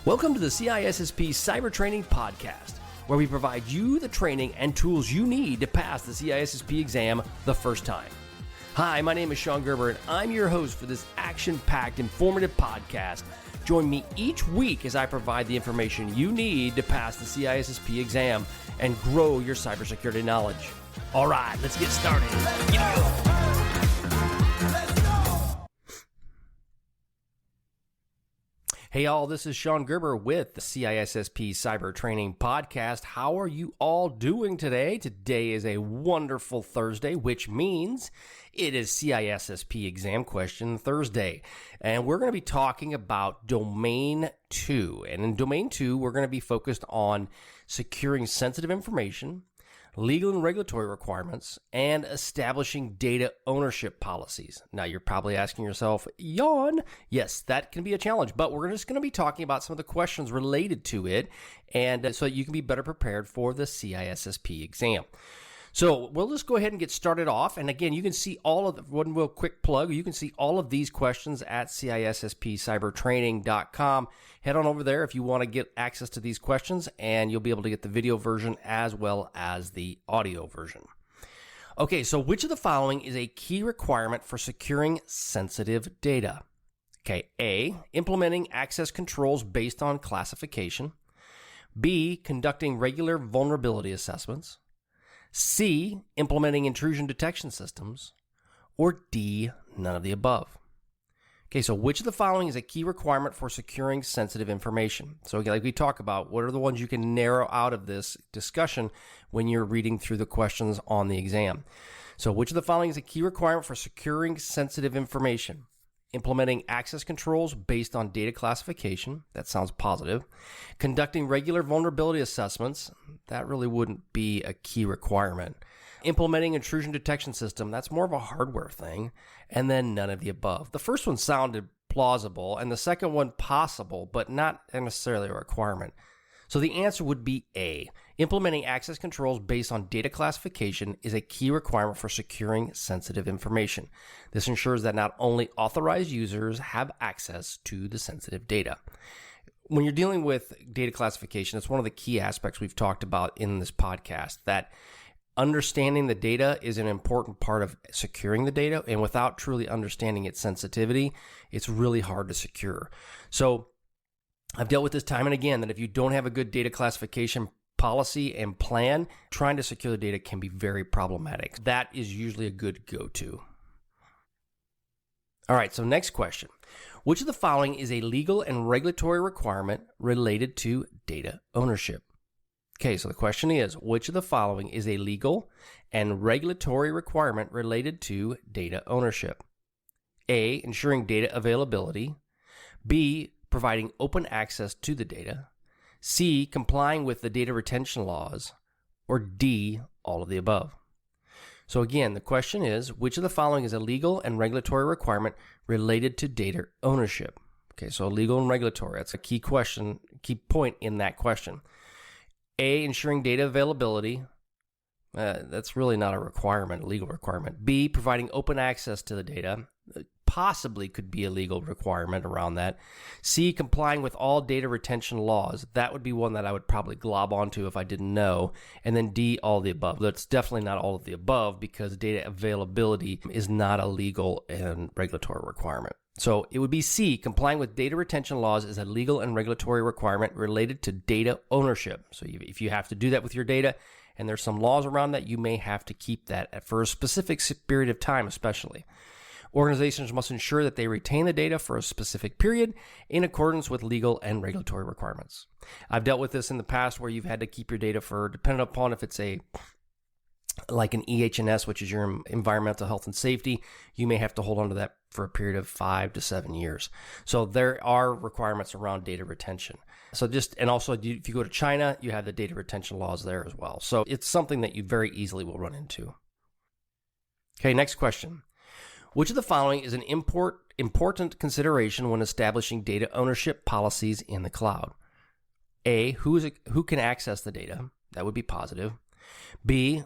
Welcome to the CISSP Cyber Training Podcast, where we provide you the training and tools you need to pass the CISSP exam the first time. Hi, my name is Shon Gerber, and I'm your host for this action-packed, informative podcast. Join me each week as I provide the information you need to pass the CISSP exam and grow your cybersecurity knowledge. All right, let's get started. Hey all, this is Shon Gerber with the CISSP Cyber Training Podcast. How are you all doing today? Today is a wonderful Thursday, which means it is CISSP Exam Question Thursday. And we're going to be talking about Domain 2. And in Domain 2, we're going to be focused on securing sensitive information, legal and regulatory requirements, and establishing data ownership policies. Now, you're probably asking yourself, yawn. Yes, that can be a challenge, but we're just going to be talking about some of the questions related to it, and so you can be better prepared for the CISSP exam. So we'll just go ahead and get started off. And again, you can see all of the, one real quick plug, you can see all of these questions at CISSPcybertraining.com. Head on over there if you want to get access to these questions, and you'll be able to get the video version as well as the audio version. Okay, so which of the following is a key requirement for securing sensitive data? Okay, A, implementing access controls based on classification. B, conducting regular vulnerability assessments. C, implementing intrusion detection systems, or D, none of the above. Okay, so which of the following is a key requirement for securing sensitive information? So like we talk about, what are the ones you can narrow out of this discussion when you're reading through the questions on the exam? So which of the following is a key requirement for securing sensitive information? Implementing access controls based on data classification. That sounds positive. Conducting regular vulnerability assessments. That really wouldn't be a key requirement. Implementing intrusion detection system. That's more of a hardware thing. And then none of the above. The first one sounded plausible, and the second one possible, but not necessarily a requirement. So the answer would be A. Implementing access controls based on data classification is a key requirement for securing sensitive information. This ensures that not only authorized users have access to the sensitive data. When you're dealing with data classification, it's one of the key aspects we've talked about in this podcast, that understanding the data is an important part of securing the data, and without truly understanding its sensitivity, it's really hard to secure. So I've dealt with this time and again, that if you don't have a good data classification policy and plan, trying to secure the data can be very problematic. That is usually a good go-to. All right, so next question. Which of the following is a legal and regulatory requirement related to data ownership? Okay, so the question is, which of the following is a legal and regulatory requirement related to data ownership? A, ensuring data availability. B, providing open access to the data. C, complying with the data retention laws. Or D, all of the above. So again, the question is, which of the following is a legal and regulatory requirement related to data ownership? Okay, so legal and regulatory, that's a key question, key point in that question. A, ensuring data availability. That's really not a requirement, a legal requirement. B, providing open access to the data. Possibly could be a legal requirement around that. C, complying with all data retention laws. That would be one that I would probably glob onto if I didn't know. And then D, all of the above. That's definitely not all of the above, because data availability is not a legal and regulatory requirement. So it would be C, complying with data retention laws is a legal and regulatory requirement related to data ownership. So if you have to do that with your data, and there's some laws around that, you may have to keep that for a specific period of time especially. Organizations must ensure that they retain the data for a specific period in accordance with legal and regulatory requirements. I've dealt with this in the past where you've had to keep your data for, depending upon if it's like an EH&S, which is your environmental health and safety, you may have to hold on to that for a period of 5 to 7 years. So there are requirements around data retention. And also if you go to China, you have the data retention laws there as well. So it's something that you very easily will run into. Okay, next question. Which of the following is an important consideration when establishing data ownership policies in the cloud? A, who can access the data? That would be positive. B,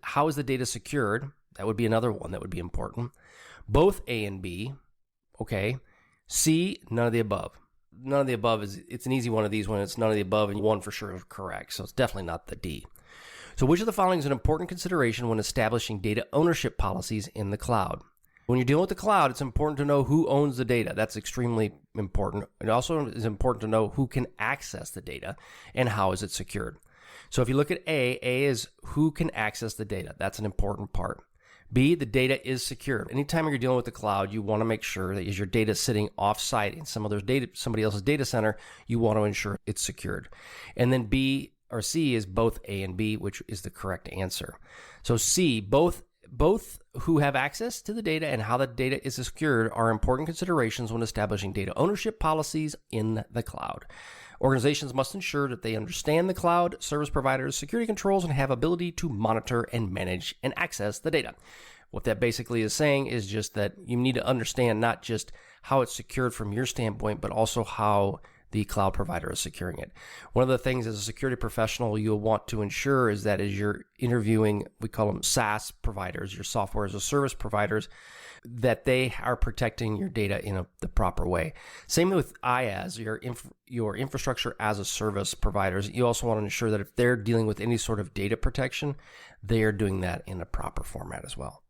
how is the data secured? That would be another one that would be important. Both A and B. Okay. C, none of the above. none of the above it's an easy one of these when it's none of the above and one for sure is correct. So it's definitely not the D. So which of the following is an important consideration when establishing data ownership policies in the cloud? When you're dealing with the cloud, it's important to know who owns the data. That's extremely important. It also is important to know who can access the data and how is it secured. So if you look at A is who can access the data. That's an important part. B, the data is secured. Anytime you're dealing with the cloud, you want to make sure that as your data is sitting off-site in somebody else's data center, you want to ensure it's secured. And then B or C is both A and B, which is the correct answer. So C, both who have access to the data and how the data is secured are important considerations when establishing data ownership policies in the cloud. Organizations must ensure that they understand the cloud, service providers, security controls, and have ability to monitor and manage and access the data. What that basically is saying is just that you need to understand not just how it's secured from your standpoint, but also how the cloud provider is securing it. One of the things as a security professional you'll want to ensure is that as you're interviewing, we call them SaaS providers, your software as a service providers, that they are protecting your data in the proper way. Same with IaaS, your infrastructure as a service providers. You also want to ensure that if they're dealing with any sort of data protection, they are doing that in a proper format as well.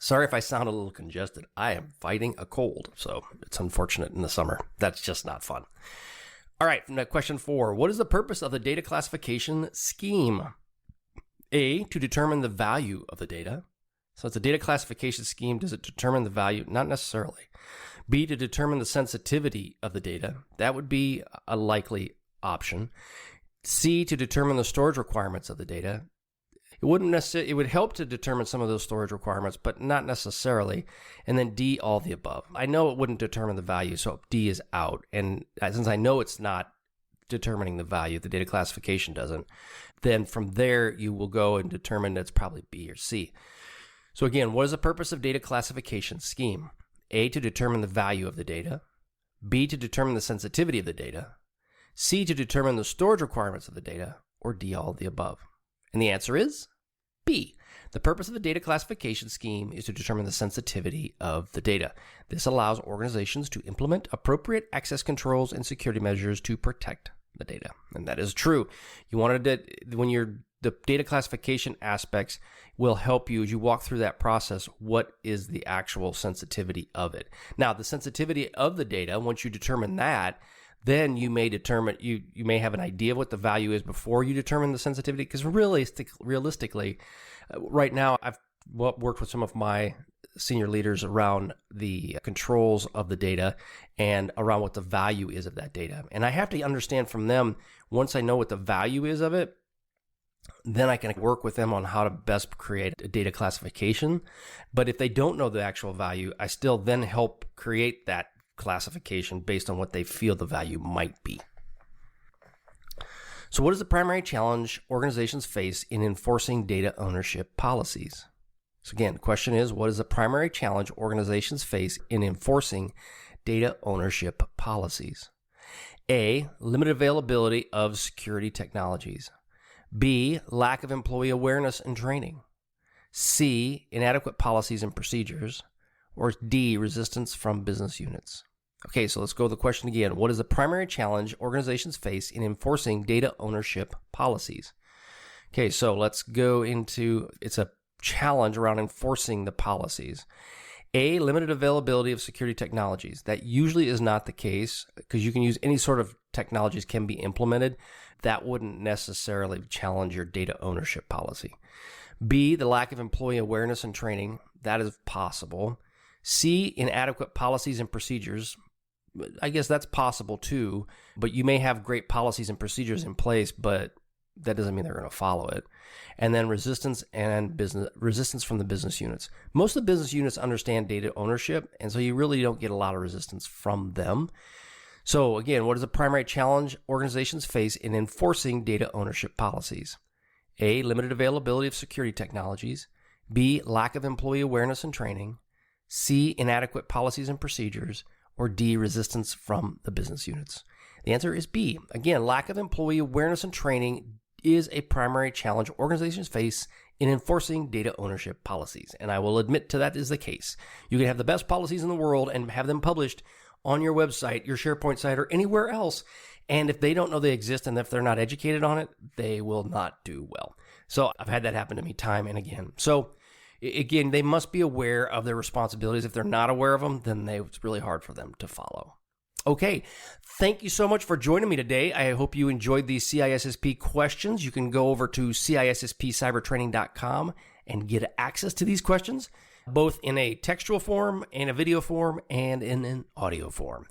Sorry if I sound a little congested. I am fighting a cold, so it's unfortunate in the summer. That's just not fun. All right, question 4. What is the purpose of the data classification scheme? A, to determine the value of the data. So it's a data classification scheme. Does it determine the value? Not necessarily. B, to determine the sensitivity of the data. That would be a likely option. C, to determine the storage requirements of the data. It would help to determine some of those storage requirements, but not necessarily. And then D, all the above. I know it wouldn't determine the value, so D is out. And since I know it's not determining the value, the data classification doesn't, then from there you will go and determine that's probably B or C. So again, what is the purpose of data classification scheme? A, to determine the value of the data. B, to determine the sensitivity of the data. C, to determine the storage requirements of the data. Or D, all of the above. And the answer is B. The purpose of the data classification scheme is to determine the sensitivity of the data. This allows organizations to implement appropriate access controls and security measures to protect the data. And that is true. The data classification aspects will help you as you walk through that process. What is the actual sensitivity of it? Now, the sensitivity of the data, once you determine that, then you may determine, you may have an idea of what the value is before you determine the sensitivity. Because realistically, right now, I've worked with some of my senior leaders around the controls of the data and around what the value is of that data. And I have to understand from them, once I know what the value is of it, then I can work with them on how to best create a data classification. But if they don't know the actual value, I still then help create that classification based on what they feel the value might be. So what is the primary challenge organizations face in enforcing data ownership policies? So again, the question is, what is the primary challenge organizations face in enforcing data ownership policies? A, limited availability of security technologies. B, lack of employee awareness and training. C, inadequate policies and procedures. Or D, resistance from business units. Okay, so let's go to the question again. What is the primary challenge organizations face in enforcing data ownership policies? Okay, so let's go into, it's a challenge around enforcing the policies. A, limited availability of security technologies. That usually is not the case because you can use any sort of technologies can be implemented. That wouldn't necessarily challenge your data ownership policy. B, the lack of employee awareness and training. That is possible. C, inadequate policies and procedures. I guess that's possible too, but you may have great policies and procedures in place, but that doesn't mean they're going to follow it. And then resistance from the business units. Most of the business units understand data ownership, and so you really don't get a lot of resistance from them. So again, what is the primary challenge organizations face in enforcing data ownership policies? A, limited availability of security technologies. B, lack of employee awareness and training. C, inadequate policies and procedures. Or D, resistance from the business units. The answer is B. Again, lack of employee awareness and training is a primary challenge organizations face in enforcing data ownership policies. And I will admit to that is the case. You can have the best policies in the world and have them published on your website, your SharePoint site, or anywhere else. And if they don't know they exist and if they're not educated on it, they will not do well. So I've had that happen to me time and again. So again, they must be aware of their responsibilities. If they're not aware of them, then it's really hard for them to follow. Okay, thank you so much for joining me today. I hope you enjoyed these CISSP questions. You can go over to CISSPCybertraining.com and get access to these questions, both in a textual form, in a video form, and in an audio form.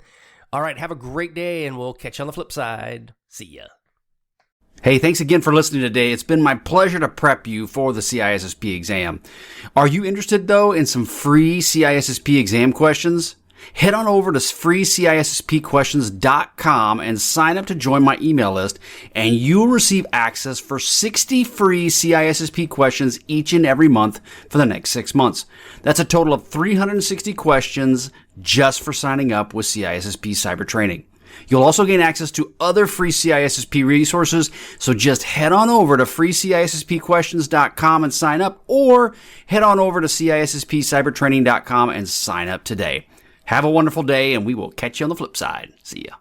All right, have a great day, and we'll catch you on the flip side. See ya. Hey, thanks again for listening today. It's been my pleasure to prep you for the CISSP exam. Are you interested, though, in some free CISSP exam questions? Head on over to freecisspquestions.com and sign up to join my email list, and you'll receive access for 60 free CISSP questions each and every month for the next 6 months. That's a total of 360 questions just for signing up with CISSP Cyber Training. You'll also gain access to other free CISSP resources, so just head on over to freecisspquestions.com and sign up, or head on over to CISSPcybertraining.com and sign up today. Have a wonderful day, and we will catch you on the flip side. See ya.